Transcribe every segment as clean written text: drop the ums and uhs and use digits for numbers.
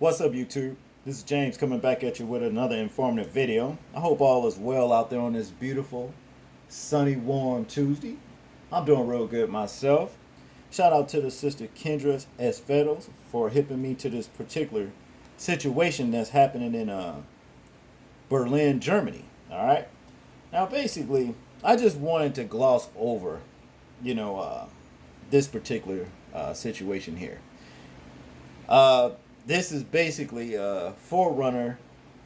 What's up, YouTube? This is James coming back at you with another informative video. I hope all is well out there on this beautiful, sunny, warm Tuesday. I'm doing real good myself. Shout out to the sister Kendra S. Feddles for hipping me to this particular situation that's happening in Berlin, Germany. All right. Now, basically, I just wanted to gloss over, you know, this particular situation here. This is basically a forerunner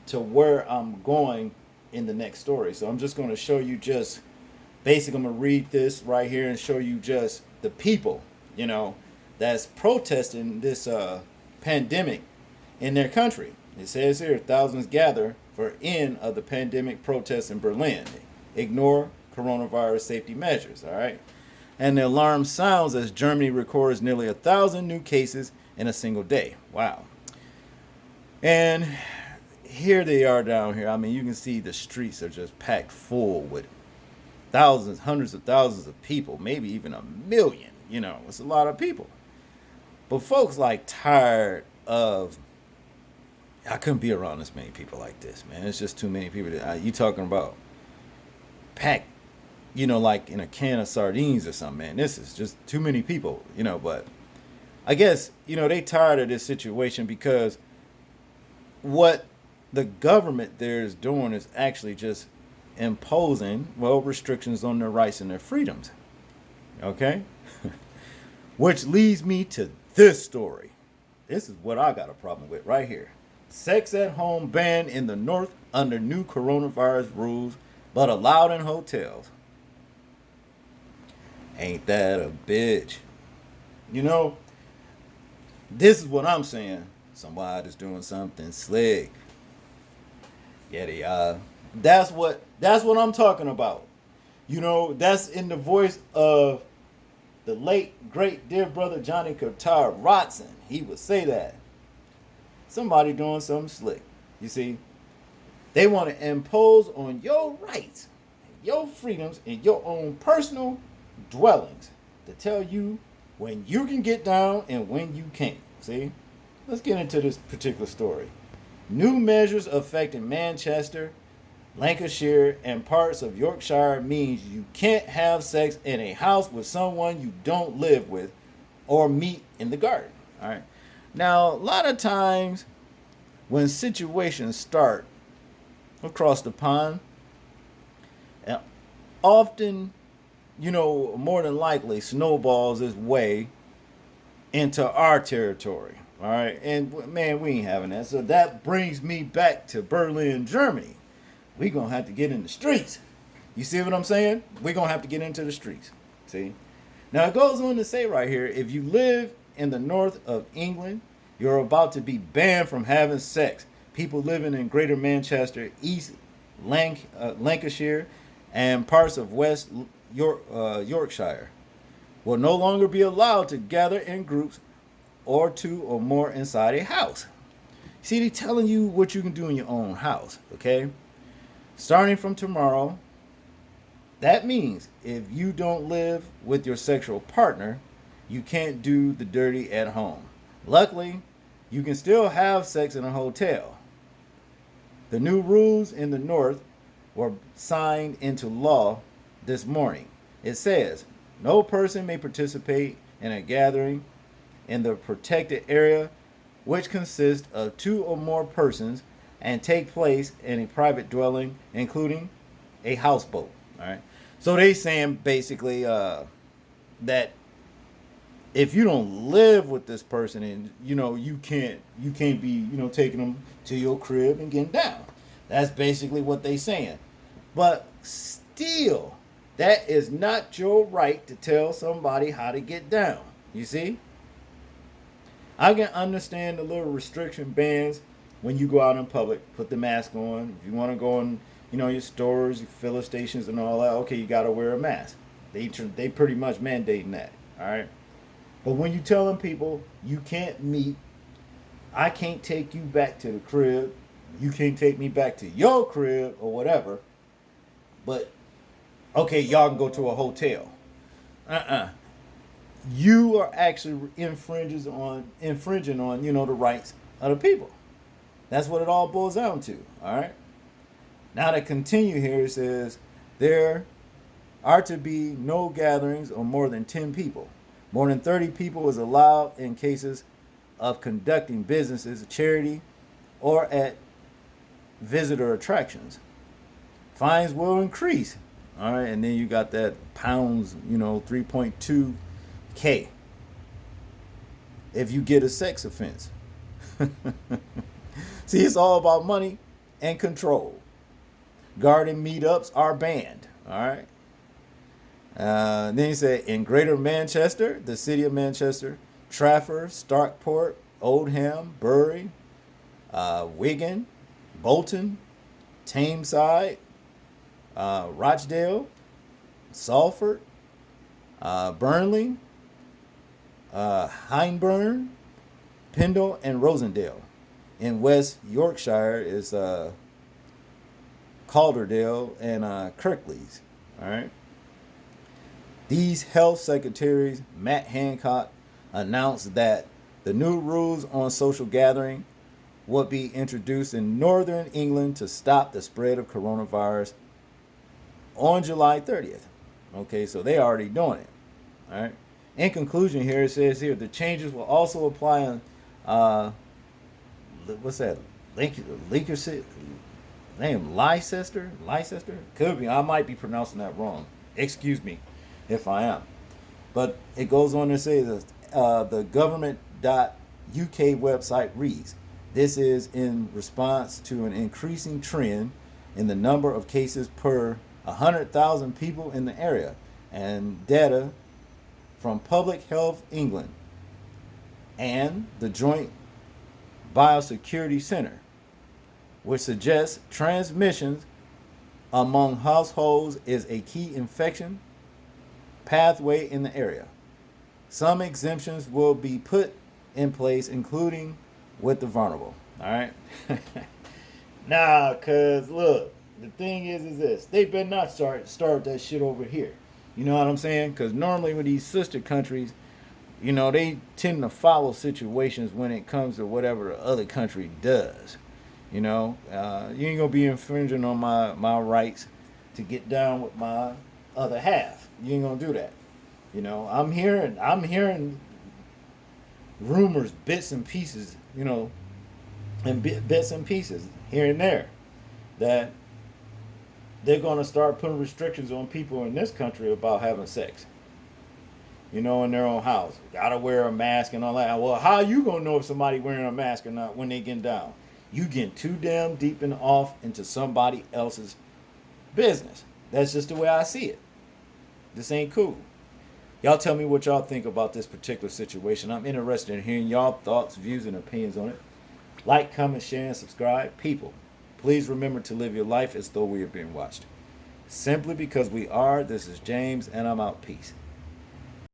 to where I'm going in the next story. So I'm just going to show you just basically, I'm going to read this right here and show you just the people, that's protesting this pandemic in their country. It says here, thousands gather for end of the pandemic protests in Berlin. Ignore coronavirus safety measures, all right? And the alarm sounds as Germany records nearly 1,000 new cases in a single day. Wow. And here they are down here. I mean, you can see the streets are just packed full with thousands, hundreds of thousands of people, maybe even a million. It's a lot of people. But folks tired of, I couldn't be around this many people like this, man. It's just too many people. You talking about packed, like in a can of sardines or something, man. This is just too many people, but I guess, they tired of this situation because what the government there is doing is actually just imposing, restrictions on their rights and their freedoms. Okay? Which leads me to this story. This is what I got a problem with right here. Sex at home banned in the North under new coronavirus rules, but allowed in hotels. Ain't that a bitch? This is what I'm saying. Somebody's doing something slick. That's what I'm talking about. That's in the voice of the late great dear brother Johnny Qatar Rodson. He would say that. Somebody doing something slick. You see? They want to impose on your rights, your freedoms, in your own personal dwellings to tell you when you can get down and when you can't. See? Let's get into this particular story. New measures affecting Manchester, Lancashire, and parts of Yorkshire means you can't have sex in a house with someone you don't live with or meet in the garden. All right. Now, a lot of times when situations start across the pond, and often, more than likely snowballs its way into our territory. All right. And man, we ain't having that. So that brings me back to Berlin, Germany. We're going to have to get in the streets. You see what I'm saying? We're going to have to get into the streets. See? Now, it goes on to say right here, if you live in the north of England, you're about to be banned from having sex. People living in Greater Manchester, East Lancashire, and parts of West Yorkshire will no longer be allowed to gather in groups or two or more inside a house. See, they're telling you what you can do in your own house, okay? Starting from tomorrow, that means if you don't live with your sexual partner, you can't do the dirty at home. Luckily, you can still have sex in a hotel. The new rules in the North were signed into law this morning. It says, no person may participate in a gathering in the protected area which consists of two or more persons and take place in a private dwelling, including a houseboat. All right. So they saying basically that if you don't live with this person and you can't be taking them to your crib and getting down. That's basically what they saying. But still, that is not your right to tell somebody how to get down. You see? I can understand the little restriction bans when you go out in public. Put the mask on. If you want to go in, your stores, your filler stations, and all that, okay, you got to wear a mask. They pretty much mandating that. All right. But when you telling people you can't meet, I can't take you back to the crib. You can't take me back to your crib or whatever. But okay, y'all can go to a hotel. You are actually infringing on the rights of the people. That's what it all boils down to. All right. Now to continue here, it says there are to be no gatherings of more than 10 people. More than 30 people is allowed in cases of conducting businesses, charity, or at visitor attractions. Fines will increase. All right, and then you got that pounds, 3.2K if you get a sex offense. See, it's all about money and control. Garden meetups are banned. All right. Then he said in Greater Manchester, the city of Manchester, Trafford, Stockport, Oldham, Bury, Wigan, Bolton, Tameside, Rochdale, Salford, Burnley, Hyndburn, Pendle, and Rosendale. In West Yorkshire is Calderdale and Kirklees. All right. These health secretaries, Matt Hancock, announced that the new rules on social gathering would be introduced in northern England to stop the spread of coronavirus on July 30th. Okay, so they're already doing it. All right. In conclusion, here it says here the changes will also apply on what's that? Leicester name Leicester? Could be. I might be pronouncing that wrong. Excuse me if I am. But it goes on to say that the government.uk website reads, this is in response to an increasing trend in the number of cases per 100,000 people in the area and data from Public Health England and the Joint Biosecurity Center, which suggests transmissions among households is a key infection pathway in the area. Some exemptions will be put in place, including with the vulnerable. All right. Nah, cause look, the thing is this: they better not start that shit over here. You know what I'm saying? Cause normally with these sister countries, they tend to follow situations when it comes to whatever the other country does. You ain't gonna be infringing on my rights to get down with my other half. You ain't gonna do that. I'm hearing rumors, bits and pieces, and bits and pieces here and there that they're gonna start putting restrictions on people in this country about having sex. In their own house. Gotta wear a mask and all that. Well, how you gonna know if somebody wearing a mask or not when they getting down? You getting too damn deep and off into somebody else's business. That's just the way I see it. This ain't cool. Y'all tell me what y'all think about this particular situation. I'm interested in hearing y'all thoughts, views, and opinions on it. Like, comment, share, and subscribe. People, please remember to live your life as though we are being watched. Simply because we are, this is James, and I'm out. Peace.